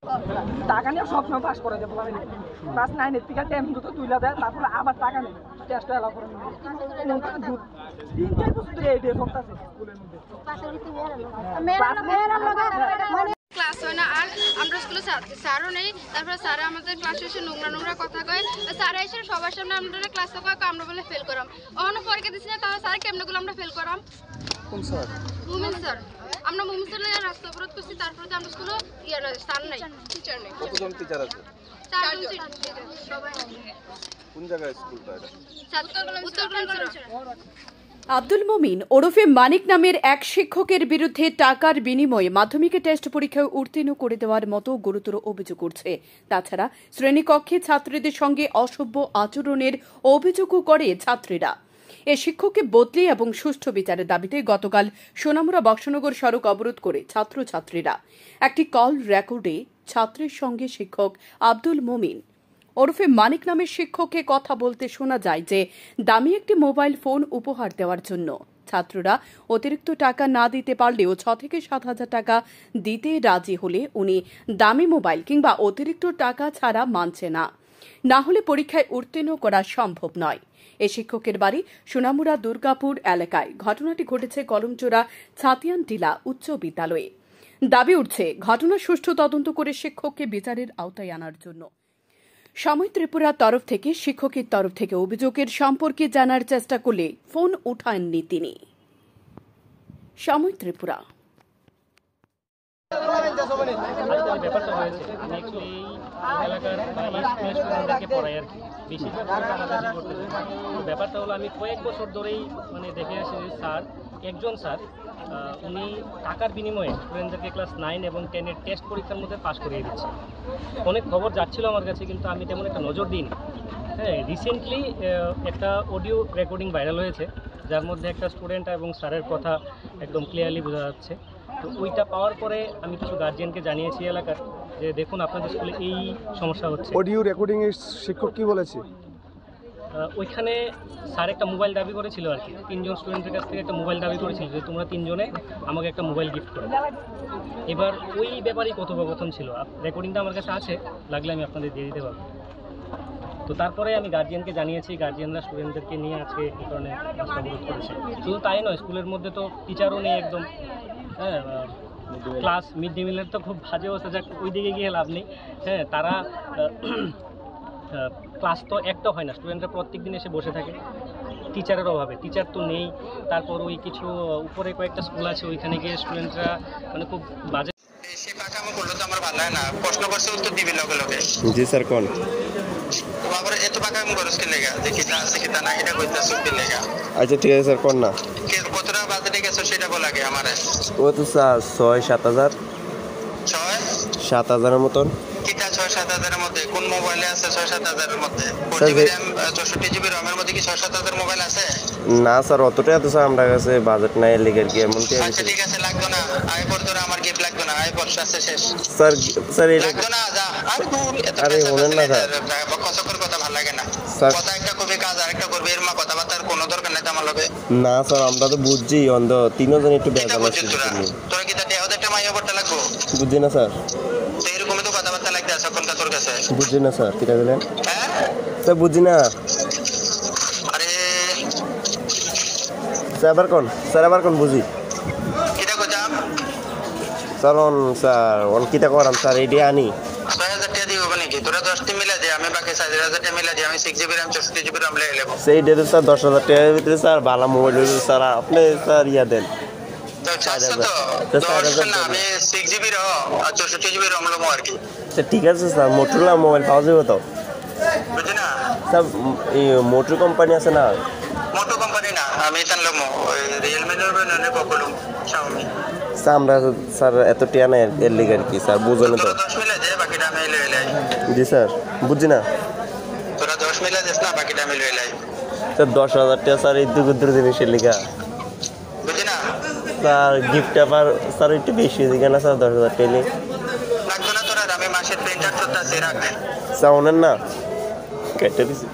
টাকা নিয়ে সবসময় পাস করে দেবো ক্লাস 9 এর থেকে 10 তো তুইলা দেয়, তারপরে আবার টাকা নেই টেস্ট এলাও করে 3-4 বছর ধরে এই ডে চলতেছে স্কুলের মধ্যে ক্লাস হয় না। আর আমরা স্কুলে স্যারও নেই, তারপরে স্যারা আমাদের ক্লাসে এসে নোংরা কথা কয়। স্যারা এসে সবার সামনে আমরা ক্লাসে কয় আমরা বলে ফেল করাম, অন্য পরীক্ষা দিচ্ছি না, তাহলে স্যার কেমনগুলো আমরা ফেল করাম। মুমিন স্যার, আমরা মুমিন স্যার রাস্তা অবরোধ করছি, তারপরে আমরা স্কুলে স্যার নাই, টিচার নেই। কতজন টিচার আছে? 4 জন সবাই। কোন জায়গায় স্কুলটা এটা? উত্তরগ্রাম। আব্দুল মমিন ওরফে মানিক নামের এক শিক্ষকের বিরুদ্ধে টাকার বিনিময়ে মাধ্যমিকে টেস্ট পরীক্ষায় উত্তীর্ণ করে দেওয়ার মতো গুরুতর অভিযোগ উঠছে। তাছাড়া শ্রেণীকক্ষে ছাত্রীদের সঙ্গে অসভ্য আচরণের অভিযোগও করে ছাত্রীরা। এ শিক্ষককে বদলি এবং সুষ্ঠু বিচারের দাবিতে গতকাল সোনামুড়া বক্সনগর সড়ক অবরোধ করে ছাত্রছাত্রীরা। একটি কল রেকর্ডে ছাত্রের সঙ্গে শিক্ষক আব্দুল মমিন ওরফে মানিক নামের শিক্ষককে কথা বলতে শোনা যায় যে দামি একটি মোবাইল ফোন উপহার দেওয়ার জন্য। ছাত্ররা অতিরিক্ত টাকা না দিতে পারলেও 6 থেকে 7 হাজার টাকা দিতে রাজি হলে উনি দামি মোবাইল কিংবা অতিরিক্ত টাকা ছাড়া মানছে না, না হলে পরীক্ষায় উত্তীর্ণ করা সম্ভব নয়। এ শিক্ষকের বাড়ি সোনামুড়া দুর্গাপুর এলাকায়। ঘটনাটি ঘটেছে কলমচোরা ছাতিয়ান টিলা উচ্চ বিদ্যালয়ে। দাবি উঠছে ঘটনার সুষ্ঠু তদন্ত করে শিক্ষককে বিচারের আওতায় আনার জন্য। সময় ত্রিপুরার তরফ থেকে শিক্ষকের তরফ থেকে অভিযোগের সম্পর্কে জানার চেষ্টা করলে ফোন উঠাননি তিনি। সময় ত্রিপুরা। ব্যাপারটা হয়েছে আমি অ্যাকচুয়ালি এলাকার স্টুডেন্টদেরকে পড়াই আর কি, বেশিরভাগ করতে চাই। ব্যাপারটা হলো আমি কয়েক বছর ধরেই দেখে আসি যে একজন স্যার উনি টাকার বিনিময়ে স্টুডেন্টদেরকে ক্লাস 9 এবং 10 এর টেস্ট পরীক্ষার মধ্যে পাস করিয়ে দিচ্ছে। অনেক খবর যাচ্ছিল আমার কাছে, কিন্তু আমি তেমন একটা নজর দিইনি। হ্যাঁ, রিসেন্টলি একটা অডিও রেকর্ডিং ভাইরাল হয়েছে, যার মধ্যে একটা স্টুডেন্ট এবং স্যারের কথা একদম ক্লিয়ারলি বোঝা যাচ্ছে। তো ওইটা পাওয়ার পরে আমি কিছু গার্জিয়ানকে জানিয়েছি এলাকার, যে দেখুন আপনাদের স্কুলে এই সমস্যা হচ্ছে। অডিও রেকর্ডিং এর শিক্ষক কি বলেছে? ওইখানে স্যার একটা মোবাইল দাবি করেছিল আর কি, 3 জন স্টুডেন্টের কাছ থেকে একটা মোবাইল দাবি করেছিল যে তোমরা 3 জনে আমাকে একটা মোবাইল গিফট করো। এবার ওই ব্যাপারেই কথোপকথন ছিল। রেকর্ডিংটা আমার কাছে আছে, লাগলে আমি আপনাদের দিয়ে দিতে পারবো। তো তারপরে আমি গার্জিয়ানকে জানিয়েছি, গার্জিয়ানরা স্টুডেন্টদেরকে নিয়ে আজকে এই কারণে রাস্তা অবরোধ করেছে। শুধু তাই নয়, স্কুলের মধ্যে তো টিচারও নেই একদম। হ্যাঁ, ক্লাস মিড ডে মিলের তো খুব বাজে অবস্থা, যাক ওই দিকে গিয়ে লাভ নেই। হ্যাঁ, তারা ক্লাস তো একটা হয় না, স্টুডেন্টরা প্রত্যেক দিন এসে বসে থাকে টিচারের অভাবে। টিচার তো নেই। তারপর ওই কিছু উপরে কয়েকটা স্কুল আছে, ওইখানে গিয়ে স্টুডেন্টরা খুব বাজে পাকামো করলে তো আমার ভালো হয় না। প্রশ্ন করছে উত্তর দিবি লগে লগে। জি স্যার কোন আবার এত পাকামো করছ কি লাগা, দেখি তা আছে কি তা না, এটা কইতাছ কি লাগা। আচ্ছা ঠিক আছে স্যার কোন না কতটা বাজেটে গেছো সেটা বল আগে আমারে। ও তো স্যার 6-7 হাজার 6-7 হাজারের মতন। কিটা 6-7 হাজারের মধ্যে কোন মোবাইলে আছে? 6-7 হাজারের মধ্যে 4GB RAM 64GB ROM এর মধ্যে কি 6-7 হাজার মোবাইল আছে? না স্যার, অতটা তো স্যার আমার কাছে বাজেট নাই লিগের কি এমন কি। আচ্ছা ঠিক আছে, লাগতো না। আই পর তোরা আমার গিফট লাগতো না। আই পর আছে শেষ স্যার। স্যার এটা লাগতো না, যা। আরে দূর এত আরে বলেন না স্যার, কসকর কথা ভালো লাগে না। স্যার কথা একটা কবি কাজ আরেকটা করবে, এর মা কথাবার্তার কোনো দরকার নাই আমার লগে। না স্যার, আমরা তো বুঝছি অন্ধ তিনজন একটু বেজাল আছে। তোরা কি তাতে ওদের একটা মাইয়া পড়তে লাগবো? বুঝছি না স্যার, তো এরকমই তো কথাবার্তা লাগতে আছে এখন তোর কাছে। বুঝছি না স্যার, কিটা বলেন? হ্যাঁ স্যার বুঝছি না। আরে স্যার আবার কোন বুঝি কিটা কইতাম স্যার স্যার কিটা করাম স্যার, এটি আনি 6,000 টাকা দিব নাকি? তোরা 10টি মিলা দে, আমি বাকি 4,000 টাকা মিলা দিই। আমি 6GB RAM 64GB ROM লেগে নেব। সেই ডেটে স্যার 10,000 টাকার ভিতরে স্যার ভালো মোবাইল হইল স্যার, আপনি স্যার ইয়া দেন। তো 400 তো 10 না, আমি 6GB ROM আর 64GB ROM লমো আর কি। স্যার ঠিক আছে স্যার, মোটরলা মোবাইল পাওয়া যাবে তো? বুঝলি না স্যার, এই মোটর কোম্পানি আছে না? মোটো কোম্পানি না, আমি তান লমো ওই Realme এর না পপুলার Xiaomi। স্যার আমরা স্যার এত টিয়া নাই এর লিগে আর কি স্যার, বুঝলেন তো? 10 মিলা দে, বাকিটা আমি লয়ে লাই। জি স্যার, বুঝছি না। তোরা 10 মিলা দেস না, বাকিটা আমি লয়ে লাই। স্যার 10,000 টাকা স্যার এই দুগুদ্র জিনিসের লিগা বুঝলি না স্যার, গিফট আবার স্যার একটু বেশি দিকে না স্যার, 10,000 টাকা লাগতো না তোরা। আমি মাসের প্রিন্টার তো আছে রাখ। স্যার ওনেন না, কেটে দিছি।